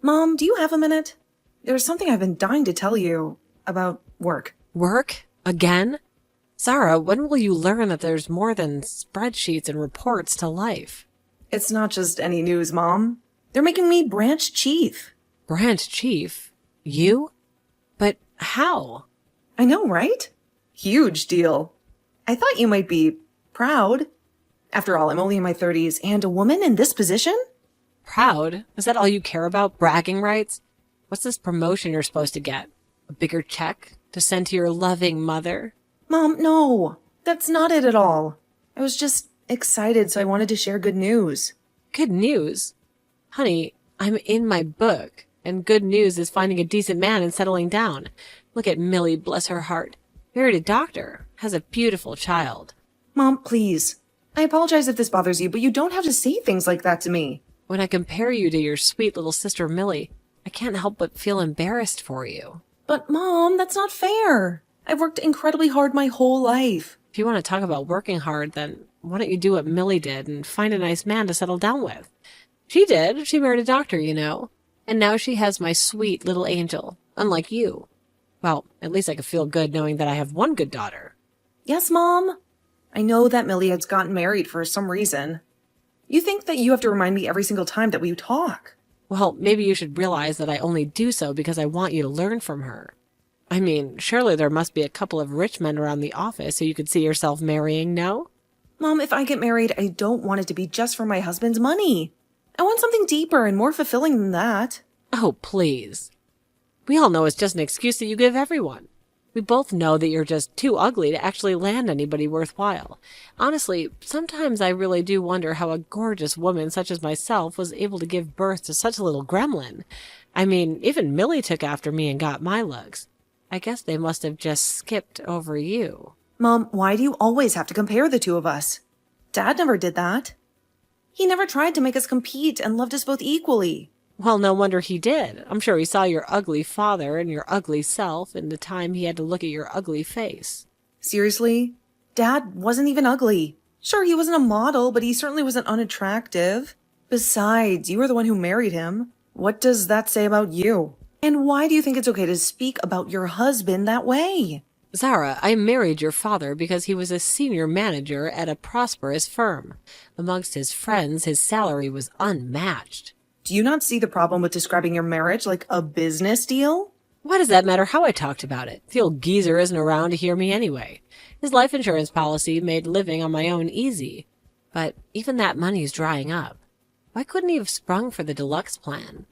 Mom, do you have a minute? There's something I've been dying to tell you about work. Work? Again? Zara, when will you learn that there's more than spreadsheets and reports to life? It's not just any news, Mom. They're making me branch chief. Branch chief? You? But how? I know, right? Huge deal. I thought you might be proud. After all, I'm only in my 30s, and a woman in this position? Proud? Is that all you care about? Bragging rights? What's this promotion you're supposed to get? A bigger check to send to your loving mother? Mom, no. That's not it at all. I was just excited, so I wanted to share good news. Good news? Honey, I'm in my book, and good news is finding a decent man and settling down. Look at Millie, bless her heart. Married a doctor, has a beautiful child. Mom, please. I apologize if this bothers you, but you don't have to say things like that to me. When I compare you to your sweet little sister Millie, I can't help but feel embarrassed for you. But Mom, that's not fair. I've worked incredibly hard my whole life. If you want to talk about working hard, then why don't you do what Millie did and find a nice man to settle down with? She did. She married a doctor, you know. And now she has my sweet little angel, unlike you. Well, at least I could feel good knowing that I have one good daughter. Yes, Mom. I know that Millie has gotten married for some reason. You think that you have to remind me every single time that we talk. Well, maybe you should realize that I only do so because I want you to learn from her. I mean, surely there must be a couple of rich men around the office who you could see yourself marrying, no? Mom, if I get married, I don't want it to be just for my husband's money. I want something deeper and more fulfilling than that. Oh, please. We all know it's just an excuse that you give everyone. We both know that you're just too ugly to actually land anybody worthwhile. Honestly, sometimes I really do wonder how a gorgeous woman such as myself was able to give birth to such a little gremlin. I mean, even Millie took after me and got my looks. I guess they must have just skipped over you. Mom, why do you always have to compare the two of us? Dad never did that. He never tried to make us compete and loved us both equally. Well, no wonder he did. I'm sure he saw your ugly father and your ugly self in the time he had to look at your ugly face. Seriously? Dad wasn't even ugly. Sure, he wasn't a model, but he certainly wasn't unattractive. Besides, you were the one who married him. What does that say about you? And why do you think it's okay to speak about your husband that way? Zara, I married your father because he was a senior manager at a prosperous firm. Amongst his friends, his salary was unmatched. Do you not see the problem with describing your marriage like a business deal? Why does that matter how I talked about it? The old geezer isn't around to hear me anyway. His life insurance policy made living on my own easy. But even that money's drying up. Why couldn't he have sprung for the deluxe plan?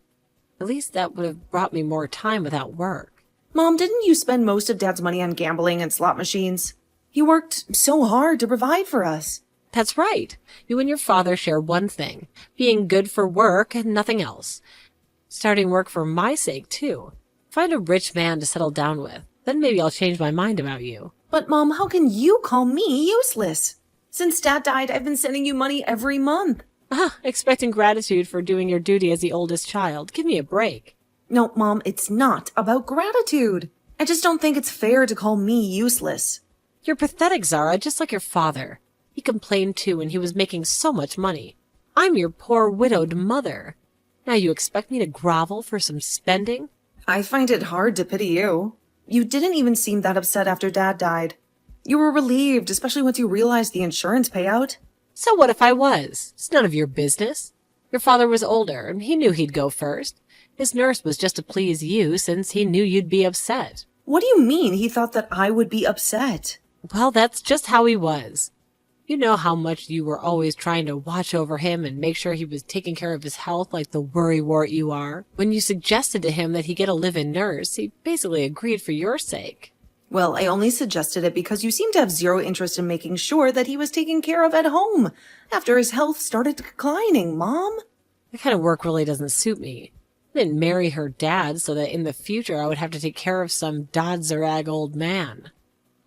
At least that would have brought me more time without work. Mom, didn't you spend most of Dad's money on gambling and slot machines? He worked so hard to provide for us. That's right. You and your father share one thing, being good for work and nothing else. Starting work for my sake, too. Find a rich man to settle down with. Then maybe I'll change my mind about you. But Mom, how can you call me useless? Since Dad died, I've been sending you money every month. Expecting gratitude for doing your duty as the oldest child. Give me a break. No, Mom, it's not about gratitude. I just don't think it's fair to call me useless. You're pathetic, Zara, just like your father. He complained too, and he was making so much money. I'm your poor widowed mother. Now you expect me to grovel for some spending? I find it hard to pity you. You didn't even seem that upset after Dad died. You were relieved, especially once you realized the insurance payout. So what if I was? It's none of your business. Your father was older, and he knew he'd go first. His nurse was just to please you, since he knew you'd be upset. What do you mean he thought that I would be upset? Well, that's just how he was. You know how much you were always trying to watch over him and make sure he was taking care of his health like the worrywart you are. When you suggested to him that he get a live-in nurse, he basically agreed for your sake. Well, I only suggested it because you seemed to have zero interest in making sure that he was taken care of at home after his health started declining, Mom. That kind of work really doesn't suit me. I didn't marry her dad so that in the future I would have to take care of some Dodzerag old man.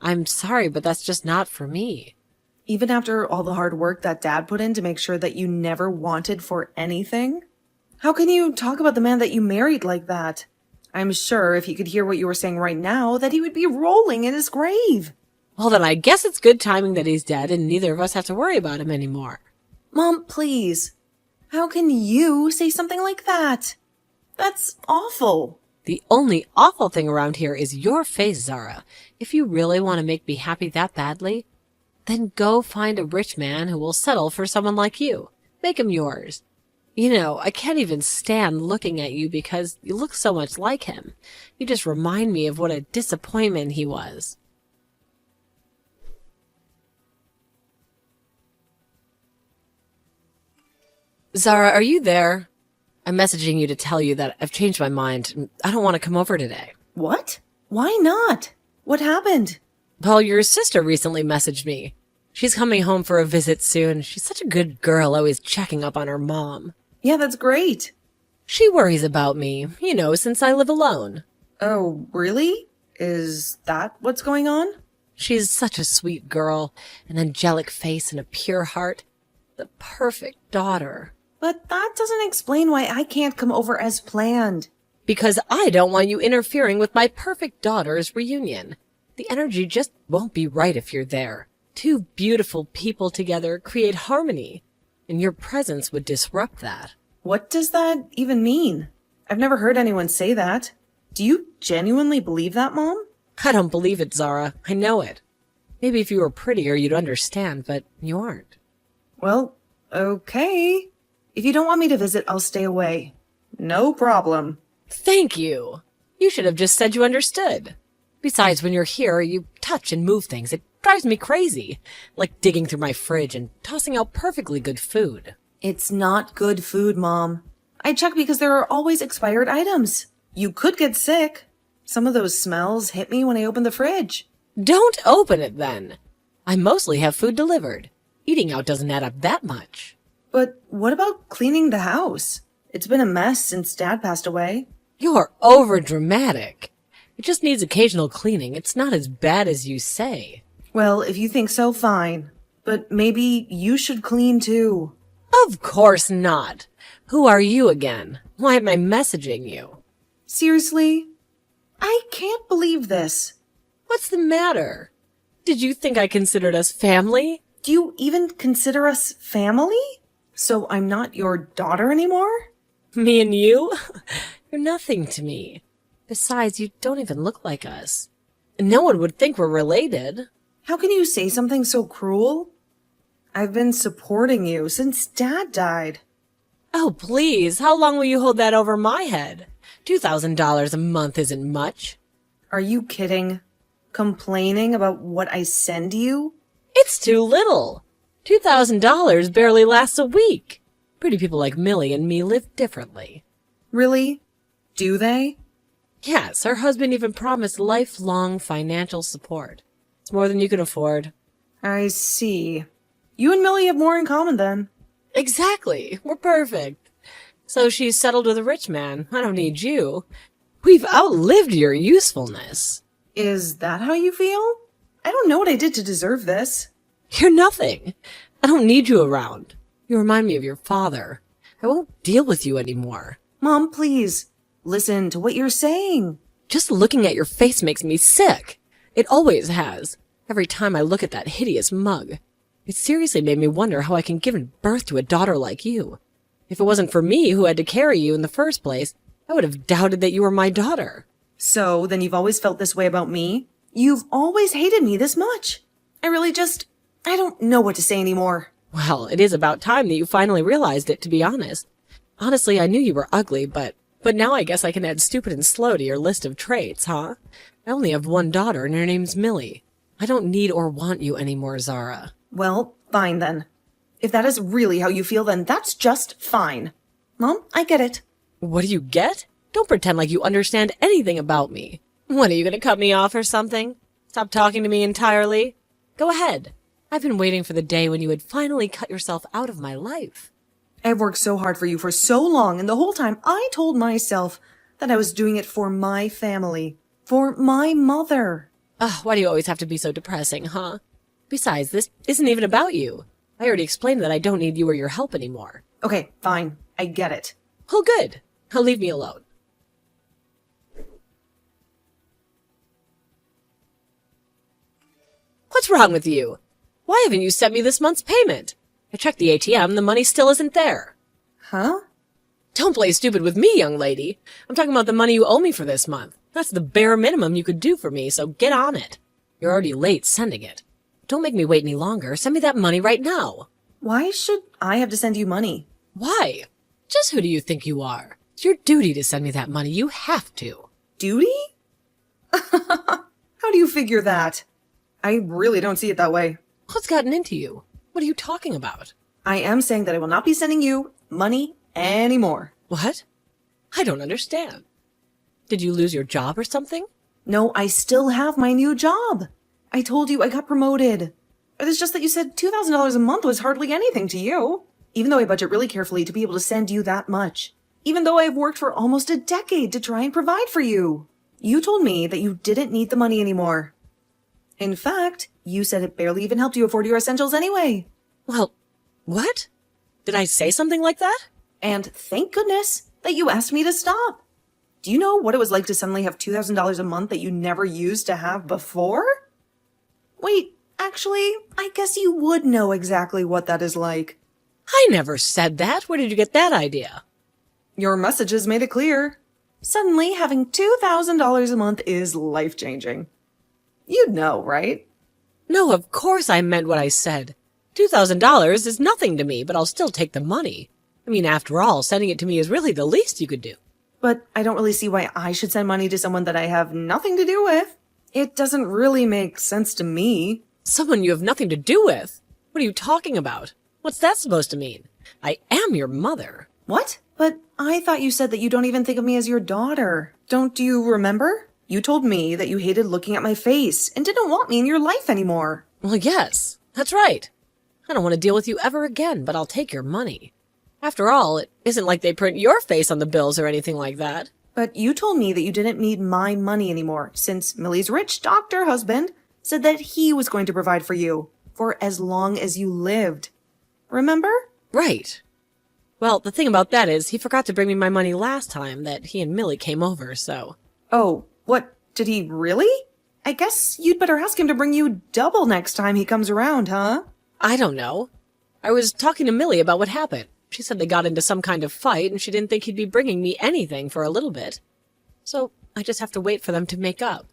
I'm sorry, but that's just not for me. Even after all the hard work that Dad put in to make sure that you never wanted for anything? How can you talk about the man that you married like that? I'm sure if he could hear what you were saying right now, that he would be rolling in his grave. Well, then I guess it's good timing that he's dead and neither of us have to worry about him anymore. Mom, please. How can you say something like that? That's awful. The only awful thing around here is your face, Zara. If you really want to make me happy that badly, then go find a rich man who will settle for someone like you. Make him yours. You know, I can't even stand looking at you because you look so much like him. You just remind me of what a disappointment he was. Zara, are you there? I'm messaging you to tell you that I've changed my mind. I don't want to come over today. What? Why not? What happened? Well, your sister recently messaged me. She's coming home for a visit soon. She's such a good girl, always checking up on her mom. Yeah, that's great. She worries about me, you know, since I live alone. Oh, really? Is that what's going on? She's such a sweet girl, an angelic face and a pure heart. The perfect daughter. But that doesn't explain why I can't come over as planned. Because I don't want you interfering with my perfect daughter's reunion. The energy just won't be right if you're there. Two beautiful people together create harmony, and your presence would disrupt that. What does that even mean? I've never heard anyone say that. Do you genuinely believe that, Mom? I don't believe it, Zara. I know it. Maybe if you were prettier, you'd understand, but you aren't. Well, okay. If you don't want me to visit, I'll stay away. No problem. Thank you. You should have just said you understood. Besides, when you're here, you touch and move things. It drives me crazy. Like digging through my fridge and tossing out perfectly good food. It's not good food, Mom. I check because there are always expired items. You could get sick. Some of those smells hit me when I opened the fridge. Don't open it then. I mostly have food delivered. Eating out doesn't add up that much. But what about cleaning the house? It's been a mess since Dad passed away. You're overdramatic. It just needs occasional cleaning. It's not as bad as you say. Well, if you think so, fine. But maybe you should clean too. Of course not. Who are you again? Why am I messaging you? Seriously? I can't believe this. What's the matter? Did you think I considered us family? Do you even consider us family? So I'm not your daughter anymore? Me and you? You're nothing to me. Besides, you don't even look like us. No one would think we're related. How can you say something so cruel? I've been supporting you since Dad died. Oh, please. How long will you hold that over my head? $2,000 a month isn't much. Are you kidding? Complaining about what I send you? It's too little. $2,000 barely lasts a week. Pretty people like Millie and me live differently. Really? Do they? Yes, her husband even promised lifelong financial support. It's more than you can afford. I see. You and Millie have more in common then. Exactly. We're perfect. So she's settled with a rich man. I don't need you. We've outlived your usefulness. Is that how you feel? I don't know what I did to deserve this. You're nothing. I don't need you around. You remind me of your father. I won't deal with you anymore. Mom, please. Listen to what you're saying. Just looking at your face makes me sick. It always has. Every time I look at that hideous mug. It seriously made me wonder how I can give birth to a daughter like you. If it wasn't for me who had to carry you in the first place, I would have doubted that you were my daughter. So, then you've always felt this way about me? You've always hated me this much. I don't know what to say anymore. Well, it is about time that you finally realized it, to be honest. Honestly, I knew you were ugly, but now I guess I can add stupid and slow to your list of traits, huh? I only have one daughter, and her name's Millie. I don't need or want you anymore, Zara. Well, fine then. If that is really how you feel, then that's just fine. Mom, I get it. What do you get? Don't pretend like you understand anything about me. What, are you gonna cut me off or something? Stop talking to me entirely? Go ahead. I've been waiting for the day when you would finally cut yourself out of my life. I've worked so hard for you for so long, and the whole time I told myself that I was doing it for my family. For my mother. Ugh, why do you always have to be so depressing, huh? Besides, this isn't even about you. I already explained that I don't need you or your help anymore. Okay, fine. I get it. Oh, good. Now leave me alone. What's wrong with you? Why haven't you sent me this month's payment? I checked the ATM, the money still isn't there. Huh? Don't play stupid with me, young lady. I'm talking about the money you owe me for this month. That's the bare minimum you could do for me, so get on it. You're already late sending it. Don't make me wait any longer. Send me that money right now. Why should I have to send you money? Why? Just who do you think you are? It's your duty to send me that money. You have to. Duty? How do you figure that? I really don't see it that way. What's gotten into you? What are you talking about? I am saying that I will not be sending you money anymore. What? I don't understand. Did you lose your job or something? No, I still have my new job. I told you I got promoted. It's just that you said $2,000 a month was hardly anything to you. Even though I budget really carefully to be able to send you that much. Even though I've worked for almost a decade to try and provide for you. You told me that you didn't need the money anymore. In fact, you said it barely even helped you afford your essentials anyway. Well, what? Did I say something like that? And thank goodness that you asked me to stop. Do you know what it was like to suddenly have $2,000 a month that you never used to have before? Wait, actually, I guess you would know exactly what that is like. I never said that. Where did you get that idea? Your messages made it clear. Suddenly, having $2,000 a month is life-changing. You'd know, right? No, of course I meant what I said. $2,000 is nothing to me, but I'll still take the money. I mean, after all, sending it to me is really the least you could do. But I don't really see why I should send money to someone that I have nothing to do with. It doesn't really make sense to me. Someone you have nothing to do with? What are you talking about? What's that supposed to mean? I am your mother. What? But I thought you said that you don't even think of me as your daughter. Don't you remember? You told me that you hated looking at my face and didn't want me in your life anymore. Well, yes, that's right. I don't want to deal with you ever again, but I'll take your money. After all, it isn't like they print your face on the bills or anything like that. But you told me that you didn't need my money anymore, since Millie's rich doctor husband said that he was going to provide for you for as long as you lived. Remember? Right. Well, the thing about that is he forgot to bring me my money last time that he and Millie came over, so... Oh, what? Did he really? I guess you'd better ask him to bring you double next time he comes around, huh? I don't know. I was talking to Millie about what happened. She said they got into some kind of fight and she didn't think he'd be bringing me anything for a little bit. So I just have to wait for them to make up.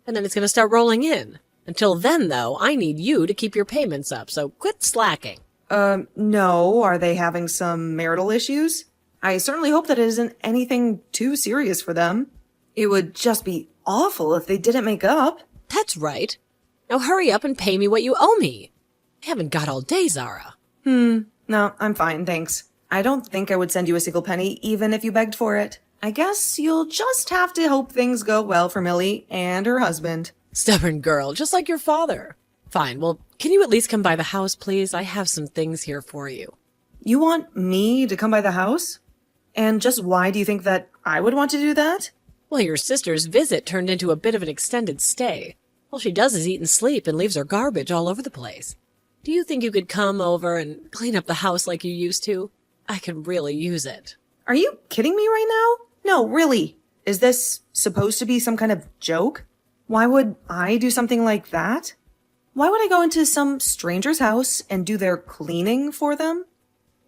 And then it's going to start rolling in. Until then, though, I need you to keep your payments up, so quit slacking. No. Are they having some marital issues? I certainly hope that it isn't anything too serious for them. It would just be awful if they didn't make up. That's right. Now hurry up and pay me what you owe me. I haven't got all day, Zara. No, I'm fine, thanks. I don't think I would send you a single penny, even if you begged for it. I guess you'll just have to hope things go well for Millie and her husband. Stubborn girl, just like your father. Fine, well, can you at least come by the house, please? I have some things here for you. You want me to come by the house? And just why do you think that I would want to do that? Well, your sister's visit turned into a bit of an extended stay. All she does is eat and sleep and leaves her garbage all over the place. Do you think you could come over and clean up the house like you used to? I could really use it. Are you kidding me right now? No, really. Is this supposed to be some kind of joke? Why would I do something like that? Why would I go into some stranger's house and do their cleaning for them?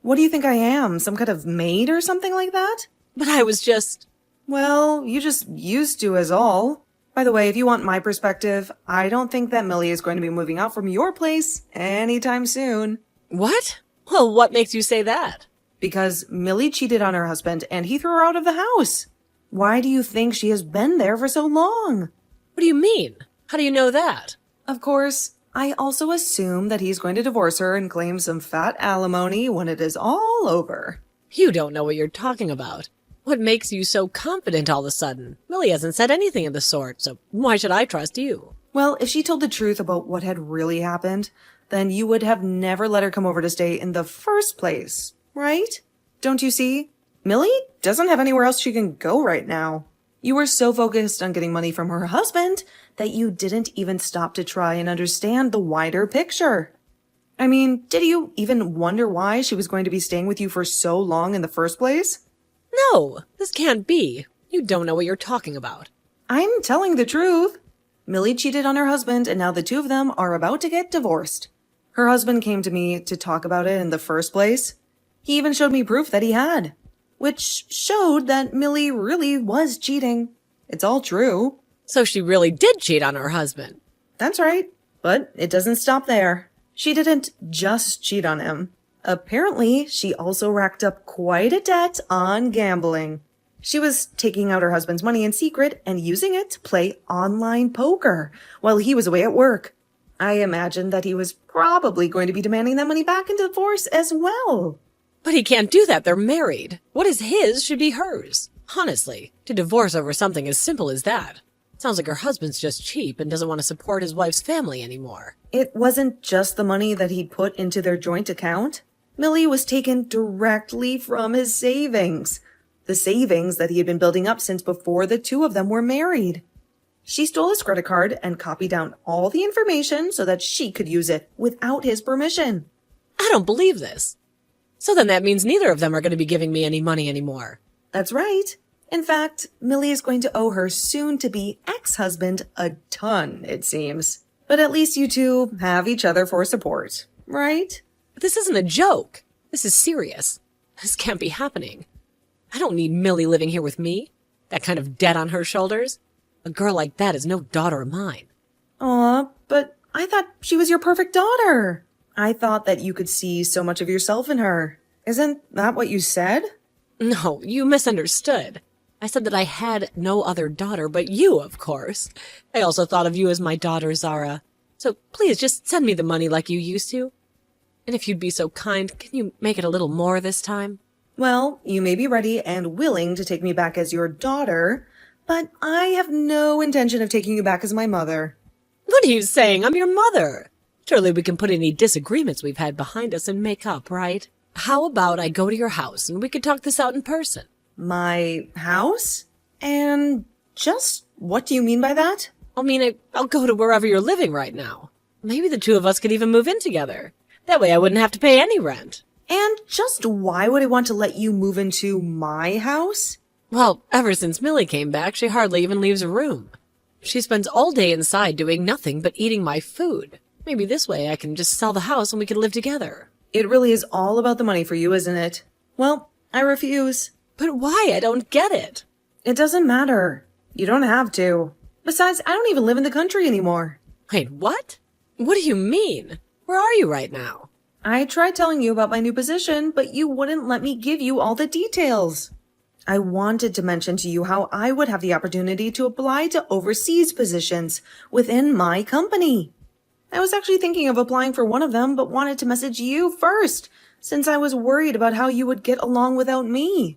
What do you think I am, some kind of maid or something like that? But I was just... Well, you just used to is all. By the way, if you want my perspective, I don't think that Millie is going to be moving out from your place anytime soon. What? Well, what makes you say that? Because Millie cheated on her husband and he threw her out of the house. Why do you think she has been there for so long? What do you mean? How do you know that? Of course, I also assume that he's going to divorce her and claim some fat alimony when it is all over. You don't know what you're talking about. What makes you so confident all of a sudden? Millie hasn't said anything of the sort, so why should I trust you? Well, if she told the truth about what had really happened, then you would have never let her come over to stay in the first place, right? Don't you see? Millie doesn't have anywhere else she can go right now. You were so focused on getting money from her husband that you didn't even stop to try and understand the wider picture. I mean, did you even wonder why she was going to be staying with you for so long in the first place? No, this can't be. You don't know what you're talking about. I'm telling the truth. Millie cheated on her husband, and now the two of them are about to get divorced. Her husband came to me to talk about it in the first place. He even showed me proof that he had. which showed that Millie really was cheating. It's all true. So she really did cheat on her husband. That's right. But it doesn't stop there. She didn't just cheat on him. Apparently, she also racked up quite a debt on gambling. She was taking out her husband's money in secret and using it to play online poker while he was away at work. I imagine that he was probably going to be demanding that money back in divorce as well. But he can't do that. They're married. What is his should be hers. Honestly, to divorce over something as simple as that. Sounds like her husband's just cheap and doesn't want to support his wife's family anymore. It wasn't just the money that he'd put into their joint account. Millie was taken directly from his savings. The savings that he had been building up since before the two of them were married. She stole his credit card and copied down all the information so that she could use it without his permission. I don't believe this. So then that means neither of them are going to be giving me any money anymore. That's right. In fact, Millie is going to owe her soon-to-be ex-husband a ton, it seems. But at least you two have each other for support, right? But this isn't a joke. This is serious. This can't be happening. I don't need Millie living here with me. That kind of debt on her shoulders. A girl like that is no daughter of mine. Aw, but I thought she was your perfect daughter. I thought that you could see so much of yourself in her. Isn't that what you said? No, you misunderstood. I said that I had no other daughter but you, of course. I also thought of you as my daughter, Zara. So please just send me the money like you used to. And if you'd be so kind, can you make it a little more this time? Well, you may be ready and willing to take me back as your daughter, but I have no intention of taking you back as my mother. What are you saying? I'm your mother. Surely we can put any disagreements we've had behind us and make up, right? How about I go to your house and we could talk this out in person? My house? And just what do you mean by that? I mean, I'll go to wherever you're living right now. Maybe the two of us could even move in together. That way I wouldn't have to pay any rent. And just why would I want to let you move into my house? Well, ever since Millie came back, she hardly even leaves her room. She spends all day inside doing nothing but eating my food. Maybe this way I can just sell the house and we can live together. It really is all about the money for you, isn't it? Well, I refuse. But why? I don't get it. It doesn't matter. You don't have to. Besides, I don't even live in the country anymore. Wait, what? What do you mean? Where are you right now? I tried telling you about my new position, but you wouldn't let me give you all the details. I wanted to mention to you how I would have the opportunity to apply to overseas positions within my company. I was actually thinking of applying for one of them, but wanted to message you first, since I was worried about how you would get along without me.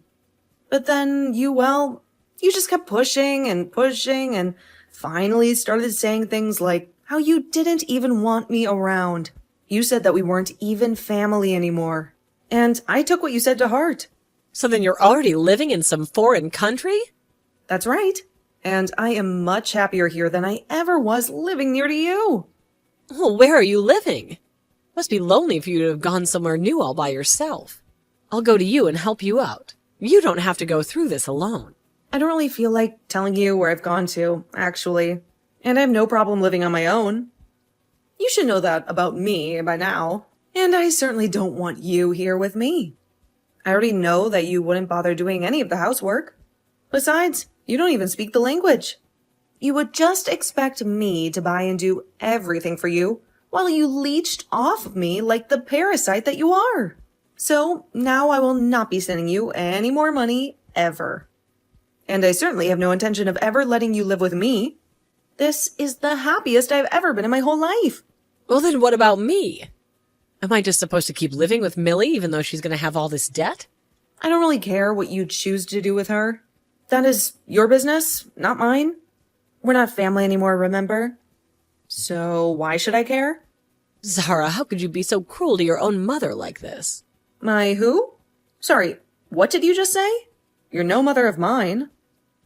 But then you just kept pushing and finally started saying things like how you didn't even want me around. You said that we weren't even family anymore. And I took what you said to heart. So then you're already living in some foreign country? That's right. And I am much happier here than I ever was living near to you. Well, where are you living? Must be lonely for you to have gone somewhere new all by yourself. I'll go to you and help you out. You don't have to go through this alone. I don't really feel like telling you where I've gone to, actually. And I have no problem living on my own. You should know that about me by now. And I certainly don't want you here with me. I already know that you wouldn't bother doing any of the housework. Besides, you don't even speak the language. You would just expect me to buy and do everything for you while you leeched off of me like the parasite that you are. So now I will not be sending you any more money ever. And I certainly have no intention of ever letting you live with me. This is the happiest I've ever been in my whole life. Well, then what about me? Am I just supposed to keep living with Millie even though she's going to have all this debt? I don't really care what you choose to do with her. That is your business, not mine. We're not family anymore, remember? So why should I care? Zara, how could you be so cruel to your own mother like this? My who? Sorry, what did you just say? You're no mother of mine.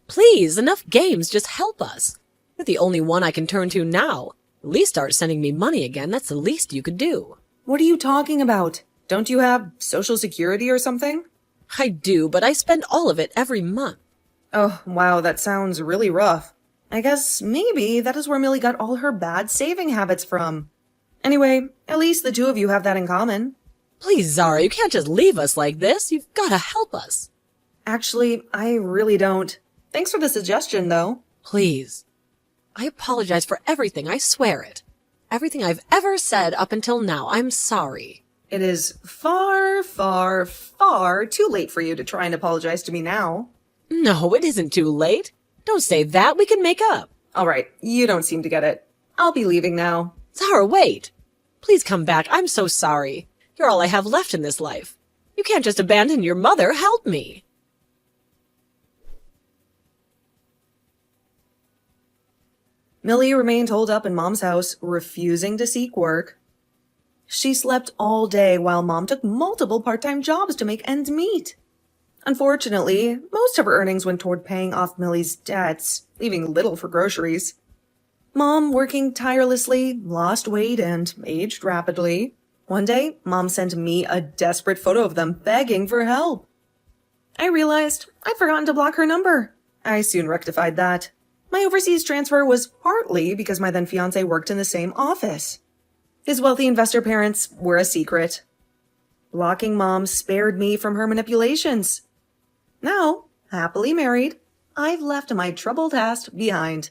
Please, enough games, just help us. You're the only one I can turn to now. At least start sending me money again, that's the least you could do. What are you talking about? Don't you have Social Security or something? I do, but I spend all of it every month. Oh, wow, that sounds really rough. I guess maybe that is where Millie got all her bad saving habits from. Anyway, at least the two of you have that in common. Please, Zara, you can't just leave us like this. You've got to help us. Actually, I really don't. Thanks for the suggestion, though. Please. I apologize for everything, I swear it. Everything I've ever said up until now, I'm sorry. It is far, far, far too late for you to try and apologize to me now. No, it isn't too late. Don't say that, we can make up. All right, you don't seem to get it. I'll be leaving now. Zahra, wait. Please come back, I'm so sorry. You're all I have left in this life. You can't just abandon your mother, help me. Millie remained holed up in Mom's house, refusing to seek work. She slept all day while Mom took multiple part-time jobs to make ends meet. Unfortunately, most of her earnings went toward paying off Millie's debts, leaving little for groceries. Mom, working tirelessly, lost weight and aged rapidly. One day, Mom sent me a desperate photo of them begging for help. I realized I'd forgotten to block her number. I soon rectified that. My overseas transfer was partly because my then fiancé worked in the same office. His wealthy investor parents were a secret. Blocking Mom spared me from her manipulations. Now, happily married, I've left my troubled past behind.